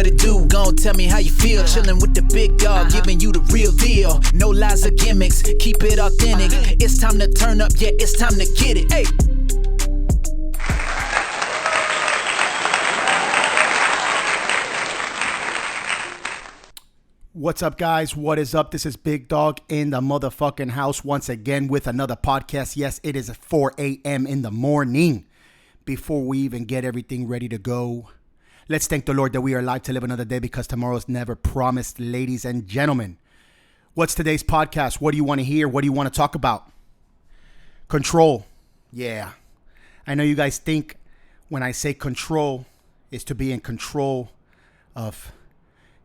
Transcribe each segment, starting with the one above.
what it do, gon' tell me how you feel. Chillin' with the big dog, giving you the real deal. No lies or gimmicks, keep it authentic. It's time to turn up, yeah, it's time to get it. Hey. What's up, guys? What is up? This is Big Dog in the motherfucking house once again with another podcast. Yes, it is 4 a.m. in the morning. Before we even get everything ready to go, let's thank the Lord that we are alive to live another day, because tomorrow is never promised, ladies and gentlemen. What's today's podcast? What do you want to hear? What do you want to talk about? Control. Yeah. I know you guys think when I say control is to be in control of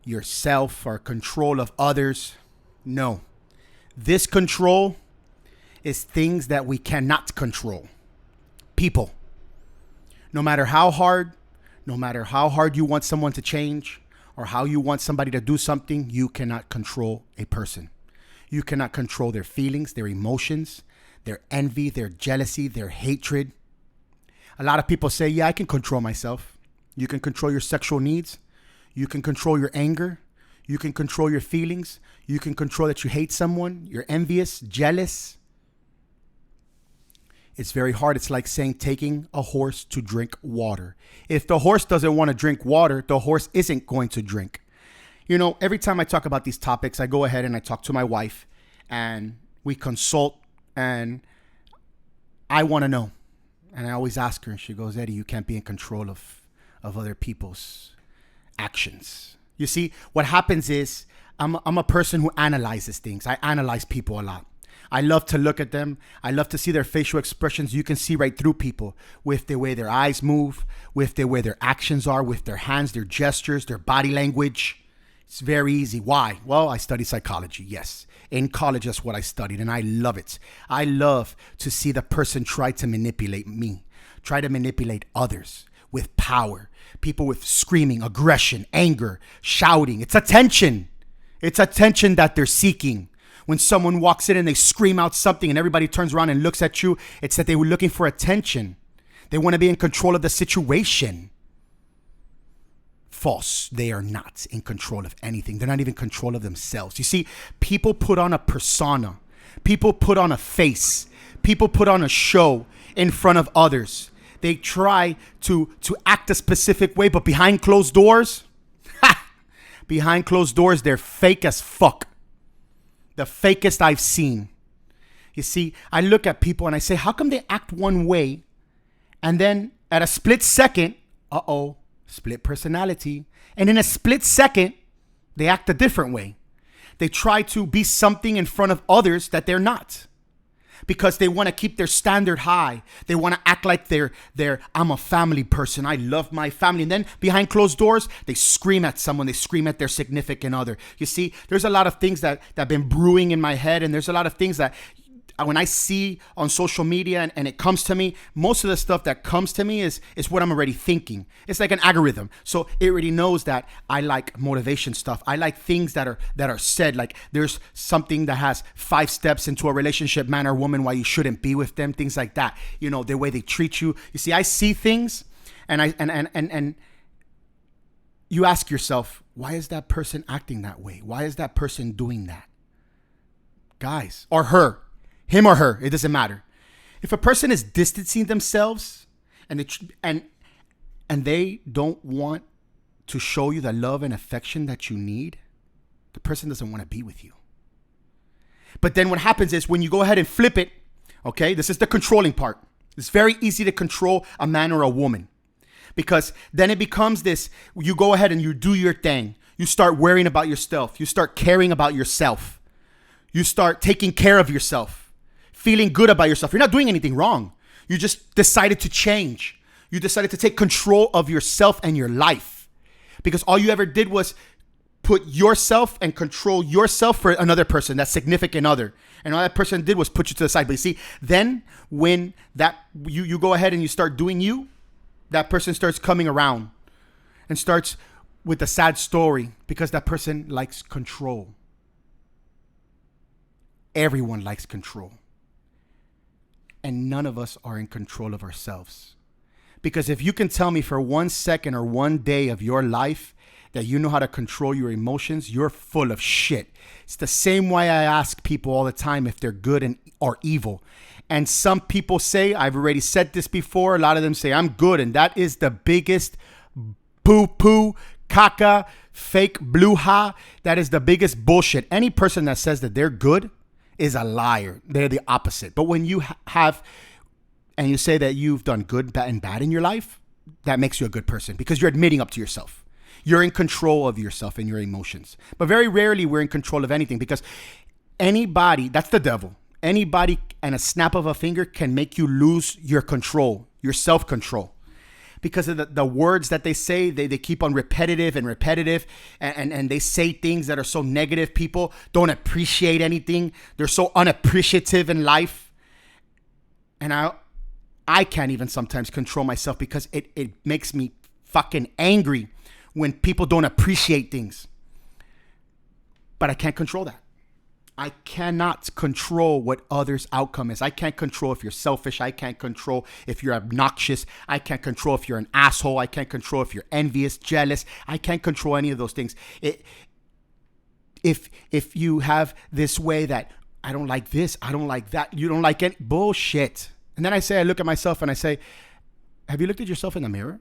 yourself or control of others. No. This control is things that we cannot control. People. No matter how hard you want someone to change or how you want somebody to do something, you cannot control a person. You cannot control their feelings, their emotions, their envy, their jealousy, their hatred. A lot of people say, yeah, I can control myself. You can control your sexual needs. You can control your anger. You can control your feelings. You can control that you hate someone. You're envious, jealous. It's very hard. It's like saying taking a horse to drink water. If the horse doesn't want to drink water, the horse isn't going to drink. You know, every time I talk about these topics, I go ahead and I talk to my wife and we consult, and I want to know. And I always ask her, and she goes, Eddie, you can't be in control of other people's actions. You see, what happens is I'm a person who analyzes things. I analyze people a lot. I love to look at them. I love to see their facial expressions. You can see right through people with the way their eyes move, with the way their actions are, with their hands, their gestures, their body language. It's very easy. Why? Well, I study psychology. Yes. In college, that's what I studied, and I love it. I love to see the person try to manipulate me, try to manipulate others with power. People with screaming, aggression, anger, shouting. It's attention. It's attention that they're seeking. When someone walks in and they scream out something and everybody turns around and looks at you, it's that they were looking for attention. They want to be in control of the situation. False. They are not in control of anything. They're not even in control of themselves. You see, people put on a persona. People put on a face. People put on a show in front of others. They try to act a specific way, but behind closed doors, behind closed doors, they're fake as fuck. The fakest I've seen. You see, I look at people and I say, how come they act one way and then at a split second, split personality. And in a split second, they act a different way. They try to be something in front of others that they're not, because they want to keep their standard high. They want to act like I'm a family person. I love my family. And then behind closed doors, they scream at someone. They scream at their significant other. You see, there's a lot of things that have been brewing in my head. And there's a lot of things that when I see on social media and it comes to me, most of the stuff that comes to me is what I'm already thinking. It's like an algorithm. So it already knows that I like motivation stuff. I like things that are said. Like there's something that has 5 steps into a relationship, man or woman, why you shouldn't be with them, things like that. You know, the way they treat you. You see, I see things and you ask yourself, why is that person acting that way? Why is that person doing that? Guys, or her. Him or her, it doesn't matter. If a person is distancing themselves and they don't want to show you the love and affection that you need, the person doesn't want to be with you. But then what happens is when you go ahead and flip it, okay, this is the controlling part. It's very easy to control a man or a woman, because then it becomes this, you go ahead and you do your thing. You start worrying about yourself. You start caring about yourself. You start taking care of yourself. Feeling good about yourself. You're not doing anything wrong. You just decided to change. You decided to take control of yourself and your life, because all you ever did was put yourself and control yourself for another person, that significant other. And all that person did was put you to the side. But you see, then when that you go ahead and you start doing you, that person starts coming around and starts with a sad story, because that person likes control. Everyone likes control. And none of us are in control of ourselves. Because if you can tell me for 1 second or 1 day of your life that you know how to control your emotions, you're full of shit. It's the same way I ask people all the time if they're good or evil. And some people say, I've already said this before, a lot of them say, I'm good. And that is the biggest poo-poo, caca, fake bluha. That is the biggest bullshit. Any person that says that they're good is a liar. They're the opposite. But when you have, and you say that you've done good and bad in your life, that makes you a good person because you're admitting up to yourself. You're in control of yourself and your emotions. But very rarely we're in control of anything because anybody, that's the devil. Anybody and a snap of a finger can make you lose your control, your self-control. Because of the words that they say, they keep on repetitive and they say things that are so negative. People don't appreciate anything. They're so unappreciative in life. And I can't even sometimes control myself because it makes me fucking angry when people don't appreciate things. But I can't control that. I cannot control what others' outcome is. I can't control if you're selfish. I can't control if you're obnoxious. I can't control if you're an asshole. I can't control if you're envious, jealous. I can't control any of those things. If you have this way that I don't like this, I don't like that, you don't like any bullshit. And then I look at myself and I say, have you looked at yourself in the mirror?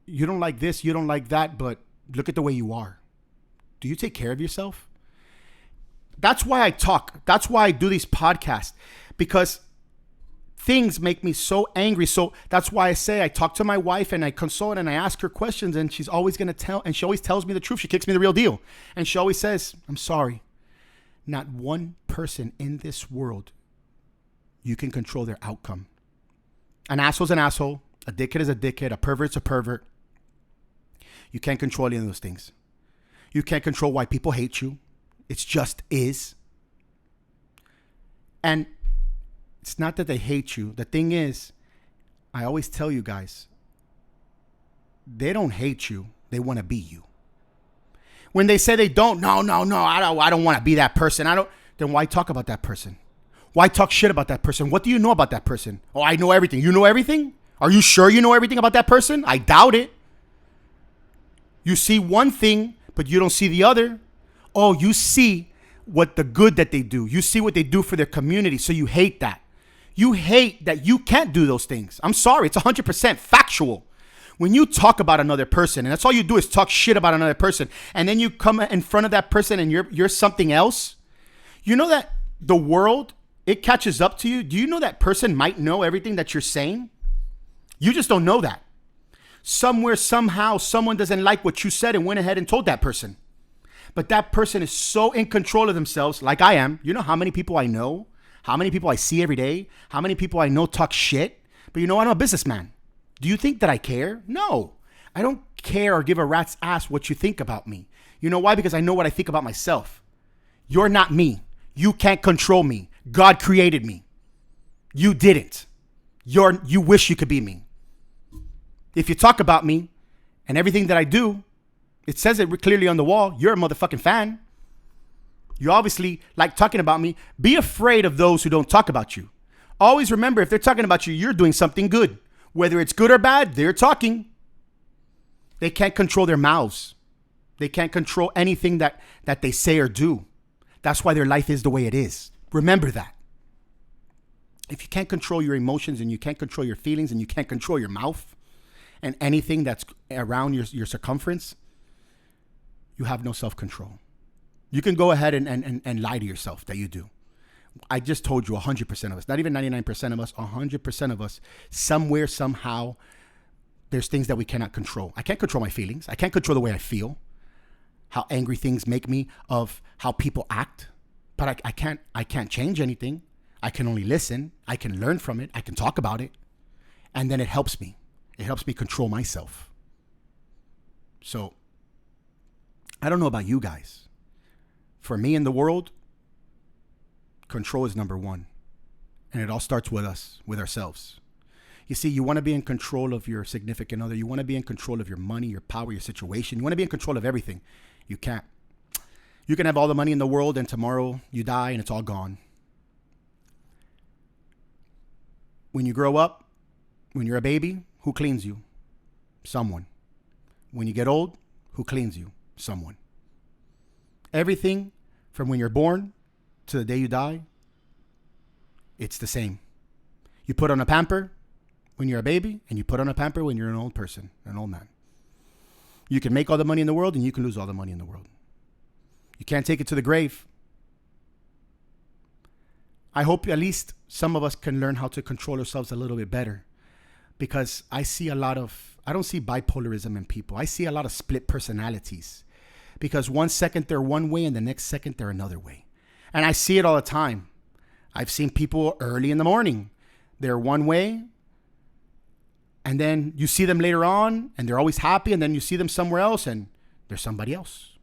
You don't like this, you don't like that, but look at the way you are. Do you take care of yourself? That's why I talk. That's why I do these podcasts, because things make me so angry. So that's why I say I talk to my wife and I consult and I ask her questions, and she's always going to tell, and she always tells me the truth. She kicks me the real deal. And she always says, I'm sorry. Not one person in this world you can control their outcome. An asshole's an asshole. A dickhead is a dickhead. A pervert's a pervert. You can't control any of those things. You can't control why people hate you. It just is. And it's not that they hate you. The thing is, I always tell you guys, they don't hate you. They want to be you. When they say they don't, no, I don't want to be that person. Then why talk about that person? Why talk shit about that person? What do you know about that person? Oh, I know everything. You know everything? Are you sure you know everything about that person? I doubt it. You see one thing, but you don't see the other. Oh, you see what the good that they do. You see what they do for their community. So you hate that. You hate that you can't do those things. I'm sorry. It's 100% factual. When you talk about another person, and that's all you do is talk shit about another person, and then you come in front of that person and you're something else, you know that the world, it catches up to you. Do you know that person might know everything that you're saying? You just don't know that. Somewhere, somehow, someone doesn't like what you said and went ahead and told that person. But that person is so in control of themselves, like I am. You know how many people I know? How many people I see every day? How many people I know talk shit? But you know, I'm a businessman. Do you think that I care? No. I don't care or give a rat's ass what you think about me. You know why? Because I know what I think about myself. You're not me. You can't control me. God created me. You didn't. You wish you could be me. If you talk about me and everything that I do, it says it clearly on the wall. You're a motherfucking fan. You obviously like talking about me. Be afraid of those who don't talk about you. Always remember, if they're talking about you, you're doing something good. Whether it's good or bad, they're talking. They can't control their mouths. They can't control anything that they say or do. That's why their life is the way it is. Remember that. If you can't control your emotions and you can't control your feelings and you can't control your mouth and anything that's around your circumference, you have no self-control. You can go ahead and lie to yourself that you do. I just told you 100% of us, not even 99% of us, 100% of us, somewhere, somehow, there's things that we cannot control. I can't control my feelings. I can't control the way I feel, how angry things make me, of how people act. But I can't change anything. I can only listen. I can learn from it. I can talk about it. And then it helps me. It helps me control myself. So, I don't know about you guys. For me in the world, control is number one. And it all starts with us, with ourselves. You see, you want to be in control of your significant other. You want to be in control of your money, your power, your situation. You want to be in control of everything. You can't. You can have all the money in the world and tomorrow you die and it's all gone. When you grow up, when you're a baby, who cleans you? Someone. When you get old, who cleans you? Someone. Everything from when you're born to the day you die, it's the same. You put on a pamper when you're a baby, and you put on a pamper when you're an old person, an old man. You can make all the money in the world, and you can lose all the money in the world. You can't take it to the grave. I hope at least some of us can learn how to control ourselves a little bit better, because I don't see bipolarism in people. I see a lot of split personalities, because one second they're one way and the next second they're another way. And I see it all the time. I've seen people early in the morning. They're one way, and then you see them later on and they're always happy, and then you see them somewhere else and they're somebody else.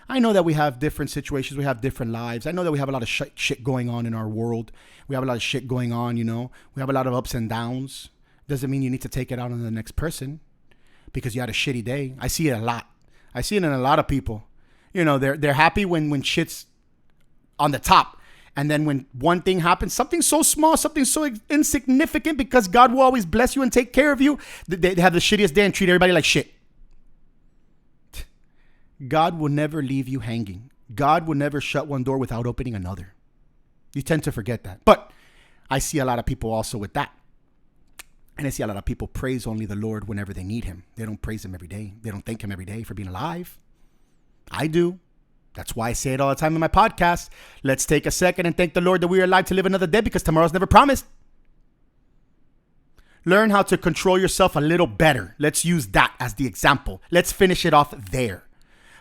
I know that we have different situations. We have different lives. I know that we have a lot of shit going on in our world. We have a lot of shit going on, We have a lot of ups and downs. Doesn't mean you need to take it out on the next person because you had a shitty day. I see it a lot. I see it in a lot of people. They're happy when shit's on the top. And then when one thing happens, something so small, something so insignificant, because God will always bless you and take care of you, they have the shittiest day and treat everybody like shit. God will never leave you hanging. God will never shut one door without opening another. You tend to forget that. But I see a lot of people also with that. And I see a lot of people praise only the Lord whenever they need him. They don't praise him every day. They don't thank him every day for being alive. I do. That's why I say it all the time in my podcast. Let's take a second and thank the Lord that we are alive to live another day, because tomorrow's never promised. Learn how to control yourself a little better. Let's use that as the example. Let's finish it off there.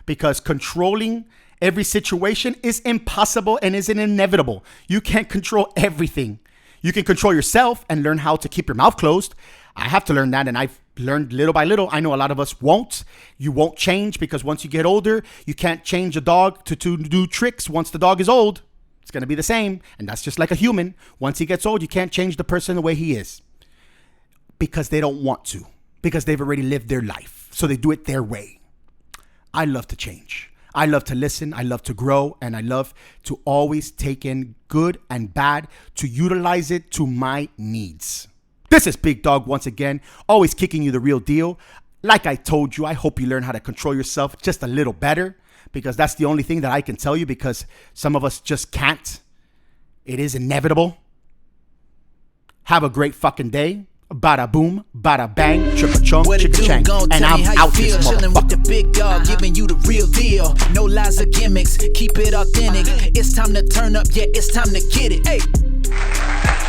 Because controlling every situation is impossible and is inevitable. You can't control everything. You can control yourself and learn how to keep your mouth closed. I have to learn that, and I've learned little by little. I know a lot of us won't. You won't change, because once you get older, you can't change a dog to do tricks. Once the dog is old, it's going to be the same. And that's just like a human. Once he gets old, you can't change the person the way he is, because they don't want to, because they've already lived their life. So they do it their way. I love to change. I love to listen. I love to grow. And I love to always take in good and bad to utilize it to my needs. This is Big Dog once again, always kicking you the real deal. Like I told you, I hope you learn how to control yourself just a little better, because that's the only thing that I can tell you, because some of us just can't. It is inevitable. Have a great fucking day. Bada boom, bada bang, chicka chunk, chicka chang. And I'm out this Chilling with the big dog, giving you the real deal. No lies or gimmicks, keep it authentic. It's time to turn up, yeah, it's time to get it. Hey.